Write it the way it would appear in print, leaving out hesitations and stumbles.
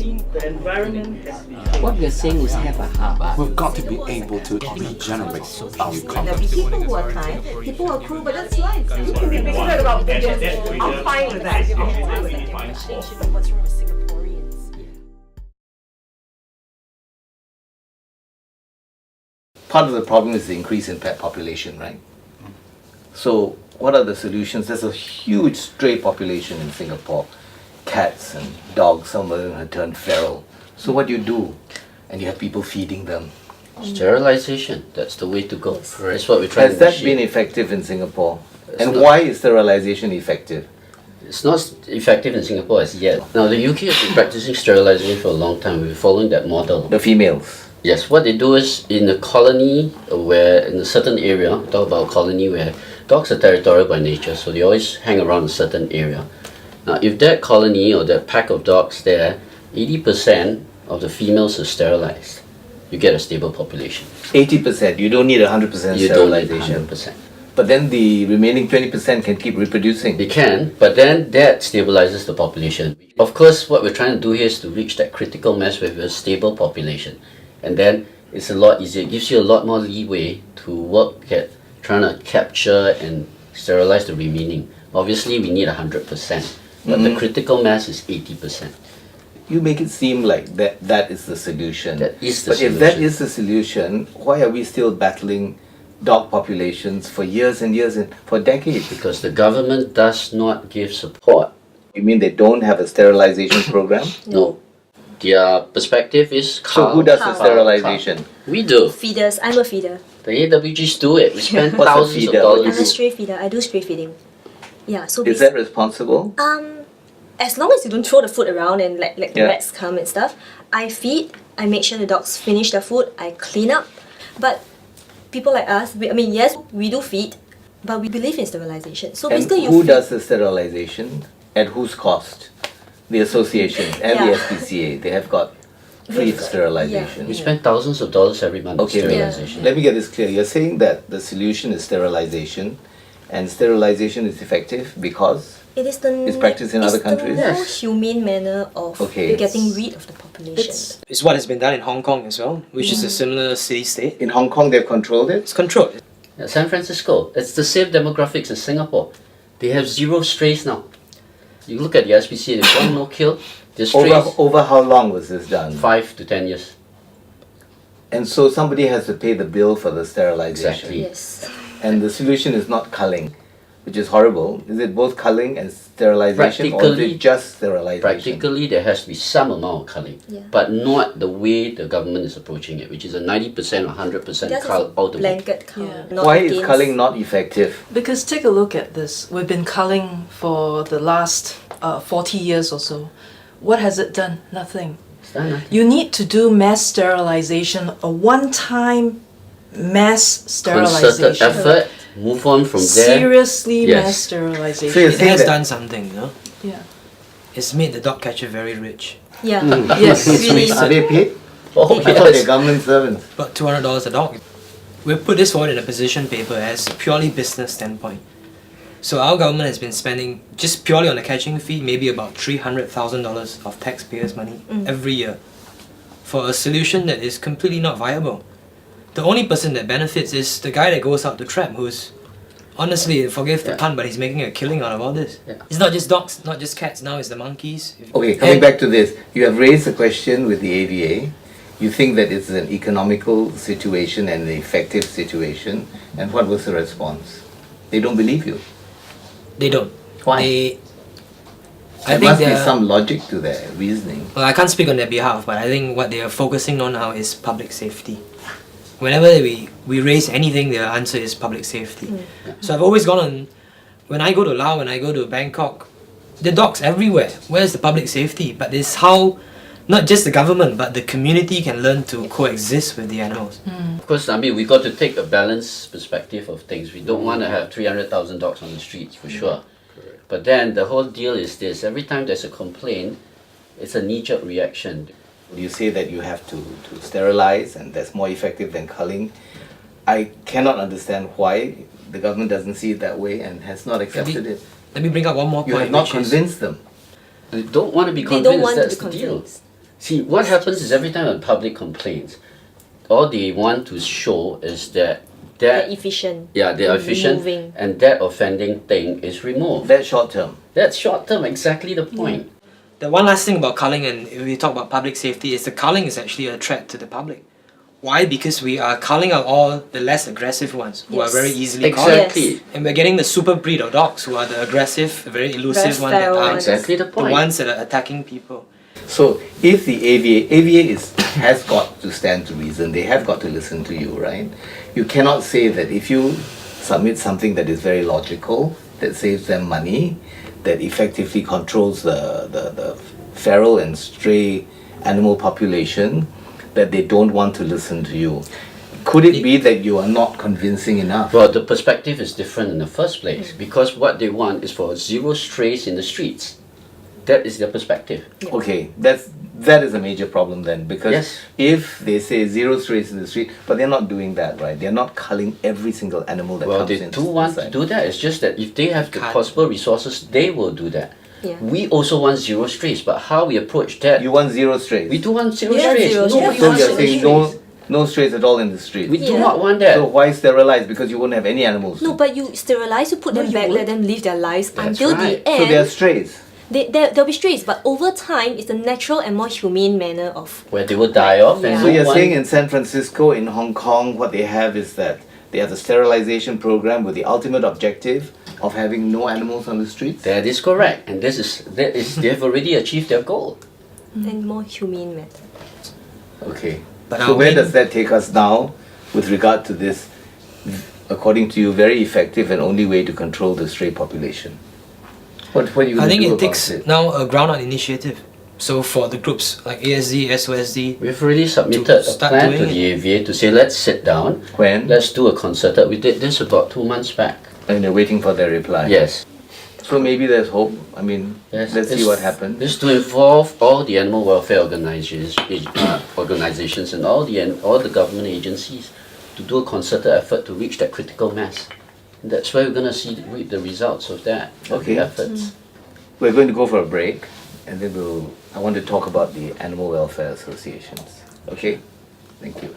The environment has to be What we are saying is have a heart. We've got to be able to regenerate our There'll economy. be people who are kind, people who are cruel, but that's life. You can be bigoted about pigeons. I'm fine with that. Part of the problem is the increase in pet population, right? So what are the solutions? There's a huge stray population in Singapore. Cats and dogs, some of them have turned feral. So what do you do? And you have people feeding them. Sterilization, that's the way to go. That's what we're trying Has to that been effective in Singapore? And why is sterilization effective? It's not effective in Singapore as yet. Now the UK has been practicing sterilization for a long time. We're following that model. The females. Yes, what they do is in a colony where, in a certain area, talk about a colony where dogs are territorial by nature, so they always hang around a certain area. Now, if that colony or that pack of dogs there, 80% of the females are sterilized, you get a stable population. 80%. You don't need 100% You don't need sterilization. 100%. But then the remaining 20% can keep reproducing. They can, but then that stabilizes the population. Of course, what we're trying to do here is to reach that critical mass with a stable population. And then it's a lot easier. It gives you a lot more leeway to work at trying to capture and sterilize the remaining. Obviously, we need 100%, but the critical mass is 80%. You make it seem like that is the solution. That is the but solution. if that is the solution, why are we still battling dog populations for years and years and for decades? Because the government does not give support. You mean they don't have a sterilization program? No. Their perspective is So who does the sterilization? We do. Feeders. I'm a feeder. The AWGs do it. We spend What's a thousands of feeder? What do you I'm dollars. a stray feeder. I do stray feeding. Yeah. So Is that responsible? as long as you don't throw the food around and like the Yeah. rats come and stuff, I feed. I make sure the dogs finish their food. I clean up. But people like us, yes, we do feed, but we believe in sterilization. So And basically, who does the sterilization? At whose cost? The associations and the Yeah. SPCA. They have got free sterilization. We spend thousands of dollars every month on Okay, sterilization. let me get this clear. You're saying that the solution is sterilization, and sterilization is effective because it is the It's practiced in other countries? the more humane manner of Okay. getting rid of the population. It's what has been done in Hong Kong as well, which is a similar city-state. in Hong Kong they've controlled it. It's controlled. Yeah, San Francisco, it's the same demographics as Singapore. They have 0 strays now. You look at the SPCA, there's one no kill. The strays, Over how long was this done? 5 to 10 years. And so somebody has to pay the bill for the sterilization. Exactly. Yes. And the solution is not culling, which is horrible. Is it both culling and sterilization, or is Practically- it just sterilization? Practically, there has to be some amount of culling, Yeah. but not the way the government is approaching it, which is a 90% or 100% That's cull a ultimately. blanket count. Yeah. Not Why is against- culling not effective? Because take a look at this. We've been culling for the last 40 years or so. What has it done? Nothing. It's done, huh? You need to do mass sterilization, a one-time mass Concerted sterilization. effort, move on from there. Seriously, Yes. mass sterilization. So you're It saying has that done something, no? Yeah. It's made the dog catcher very rich. Yeah. Yes. Really. are they paid? Oh, I thought they're yes. government servants. About $200 a dog. We've put this forward in a position paper as a purely business standpoint. So our government has been spending, just purely on the catching fee, maybe about $300,000 of taxpayers' money every year for a solution that is completely not viable. The only person that benefits is the guy that goes out to trap, who's honestly, forgive the Yeah. pun, but he's making a killing out of all this. Yeah. It's not just dogs, not just cats, now it's the monkeys. Okay, coming And- back to this, you have raised a question with the AVA. You think that it's an economical situation and an effective situation, and what was the response? They don't believe you. They don't. Why? I There think must be they're- some logic to their reasoning. Well, I can't speak on their behalf, but I think what they are focusing on now is public safety. Whenever we raise anything, their answer is public safety. So I've always gone on, when I go to Laos, when I go to Bangkok, the dogs everywhere. Where's the public safety? But it's how, not just the government, but the community can learn to coexist with the animals. Of course, I mean, we got to take a balanced perspective of things. We don't want to have 300,000 dogs on the streets, for sure. But then the whole deal is this. Every time there's a complaint, it's a knee-jerk reaction. You say that you have to sterilize and that's more effective than culling. I cannot understand why the government doesn't see it that way and has not accepted it. Let me bring up one more You point. have not which is- convinced them. They don't want to be They convinced, don't want to that's be the deal. convinced. See, what happens is every time the public complains, all they want to show is that They're efficient. yeah, they are efficient Removing. and that offending thing is removed. That's short term. That's short term, exactly the point. The one last thing about culling, and if we talk about public safety, is the culling is actually a threat to the public. Why? Because we are culling out all the less aggressive ones who are Yes. very easily culled. Exactly. Yes. And we're getting the super breed of dogs who are the aggressive, very elusive Very ones that feral are ones. Exactly the the point. ones that are attacking people. So if the AVA has got to stand to reason, they have got to listen to you, right? You cannot say that if you submit something that is very logical, that saves them money, that effectively controls the feral and stray animal population, that they don't want to listen to you. Could it be that you are not convincing enough? Well, the perspective is different in the first place because what they want is for zero strays in the streets. That is their perspective. Okay, that is a major problem then, because Yes. if they say zero strays in the street, but they're not doing that, right? They're not culling every single animal that Well, comes they in. do want to do that. It's just that if they have the Can't. possible resources, they will do that. Yeah. We also want zero strays, but how we approach that, You want zero strays. we do want zero Yeah, strays. zero Nobody strays. So wants you're zero saying strays. no strays at all in the street. We do Yeah. not want that. So why sterilize? Because you won't have any animals. No, but you sterilize, you put them you back, would. let them live their lives That's until right. the So they are end. strays. There'll be strays, but over time, it's the natural and more humane manner of. Where they will die off and Yeah. So no you're one- saying in San Francisco, in Hong Kong, what they have is that they have a sterilization program with the ultimate objective of having no animals on the streets? That is correct, and they have already achieved their goal. And more humane method. Okay. But So our where main- does that take us now with regard to this, according to you, very effective and only way to control the stray population? What are you I going to think do it about takes it? now a ground-out initiative. So for the groups like ASD, SOSD, We've already submitted To a start plan to doing the AVA to say let's sit down, When? let's do a concerted. We did this about 2 months back. And they're waiting for their reply. Yes. So maybe there's hope. I mean, Yes. let's see what happens. This to involve all the animal welfare organizations and all the government agencies to do a concerted effort to reach that critical mass. And that's where we're going to reap the results of that, of Okay. the efforts. We're going to go for a break, and then I want to talk about the animal welfare associations. Okay? Thank you.